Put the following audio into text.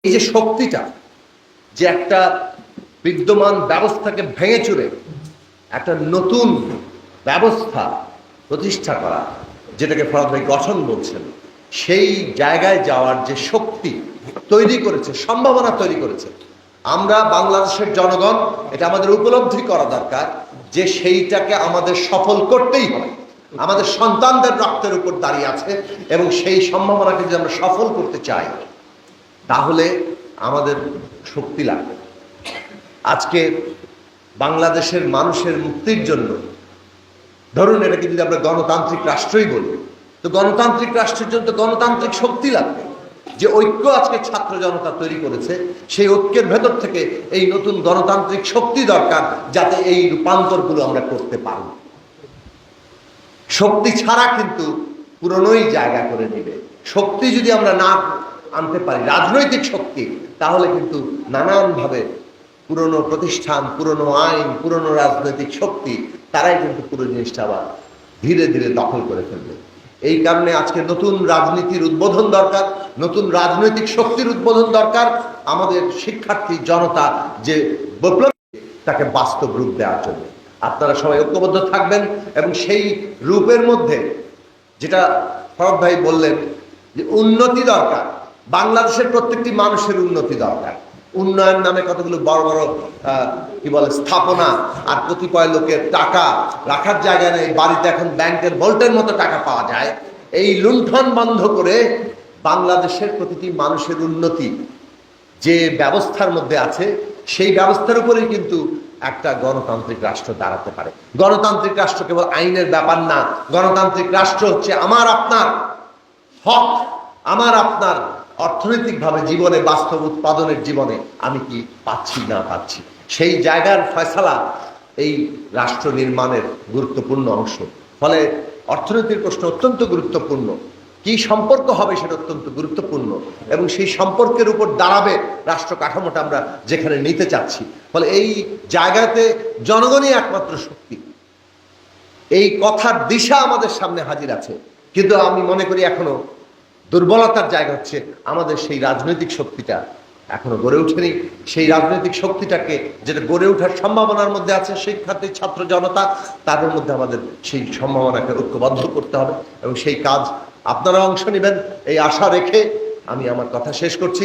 এই যে শক্তিটা, যে একটা বিদ্যমান ব্যবস্থাকে ভেঙে চুরে একটা নতুন ব্যবস্থা প্রতিষ্ঠা করা, যেটাকে ফরাদ ভাই গঠন বলছেন, সেই জায়গায় যাওয়ার যে শক্তি তৈরি করেছে, সম্ভাবনা তৈরি করেছে, আমরা বাংলাদেশের জনগণ এটা আমাদের উপলব্ধি করা দরকার যে সেইটাকে আমাদের সফল করতেই হবে। আমাদের সন্তানদের রক্তের উপর দাঁড়িয়ে আছে এবং সেই সম্ভাবনাকে যদি আমরা সফল করতে চাই তাহলে আমাদের শক্তি লাগবে। আজকে বাংলাদেশের মানুষের মুক্তির জন্য, ধরুন এটাকে যদি আমরা গণতান্ত্রিক রাষ্ট্রই বলি, তো গণতান্ত্রিক রাষ্ট্রের জন্য তো গণতান্ত্রিক শক্তি লাগবে। যে ঐক্য আজকে ছাত্র জনতা তৈরি করেছে, সেই ঐক্যের ভেতর থেকে এই নতুন গণতান্ত্রিক শক্তি দরকার, যাতে এই রূপান্তরগুলো আমরা করতে পারি। শক্তি ছাড়া কিন্তু পুরনোই জায়গা করে নেবে। শক্তি যদি আমরা না আনতে পারি, রাজনৈতিক শক্তি, তাহলে কিন্তু নানানভাবে পুরনো প্রতিষ্ঠান, পুরনো আইন, পুরনো রাজনৈতিক শক্তি তারাই কিন্তু পুরো জিনিসটা আবার ধীরে ধীরে দখল করে ফেলবে। এই কারণে আজকে নতুন রাজনীতির উদ্বোধন দরকার, নতুন রাজনৈতিক শক্তির উদ্বোধন দরকার। আমাদের শিক্ষার্থী জনতা যে বিপ্লব, তাকে বাস্তব রূপ দেওয়ার জন্য আপনারা সবাই ঐক্যবদ্ধ থাকবেন। এবং সেই রূপের মধ্যে যেটা ফরদ ভাই বললেন যে উন্নতি দরকার, বাংলাদেশের প্রত্যেকটি মানুষের উন্নতি দরকার। উন্নয়ন নামে কতগুলো বড় বড় কি বলে স্থাপনা আর কতিপয় লোকের টাকা রাখার জায়গা নেই, বাড়িতে এখন ব্যাংকের ভোল্টের মতো টাকা পাওয়া যায়। এই লুণ্ঠন বন্ধ করে বাংলাদেশের প্রতিটি মানুষের উন্নতি যে ব্যবস্থার মধ্যে আছে, সেই ব্যবস্থার উপরেই কিন্তু একটা গণতান্ত্রিক রাষ্ট্র দাঁড়াতে পারে। গণতান্ত্রিক রাষ্ট্র কেবল আইনের ব্যাপার না, গণতান্ত্রিক রাষ্ট্র হচ্ছে আমার আপনার হক, আমার আপনার অর্থনৈতিকভাবে জীবনে, বাস্তব উৎপাদনের জীবনে আমি কি পাচ্ছি না পাচ্ছি, সেই জায়গার ফয়সালা এই রাষ্ট্র নির্মাণের গুরুত্বপূর্ণ অংশ। ফলে অর্থনীতির প্রশ্ন অত্যন্ত গুরুত্বপূর্ণ, কি সম্পর্ক হবে সেটা অত্যন্ত গুরুত্বপূর্ণ, এবং সেই সম্পর্কের উপর দাঁড়াবে রাষ্ট্র কাঠামোটা আমরা যেখানে নিতে চাচ্ছি। ফলে এই জায়গাতে জনগণই একমাত্র শক্তি। এই কথার দিশা আমাদের সামনে হাজির আছে, কিন্তু আমি মনে করি এখনো দুর্বলতার জায়গা হচ্ছে আমাদের সেই রাজনৈতিক শক্তিটা এখনো গড়ে ওঠেনি। সেই রাজনৈতিক শক্তিটাকে, যেটা গড়ে ওঠার সম্ভাবনার মধ্যে আছে শিক্ষার্থী, ছাত্র জনতা, তাদের মধ্যে আমাদের সেই সম্ভাবনাকে ঐক্যবদ্ধ করতে হবে এবং সেই কাজ আপনারা অংশ নেবেন, এই আশা রেখে আমি আমার কথা শেষ করছি।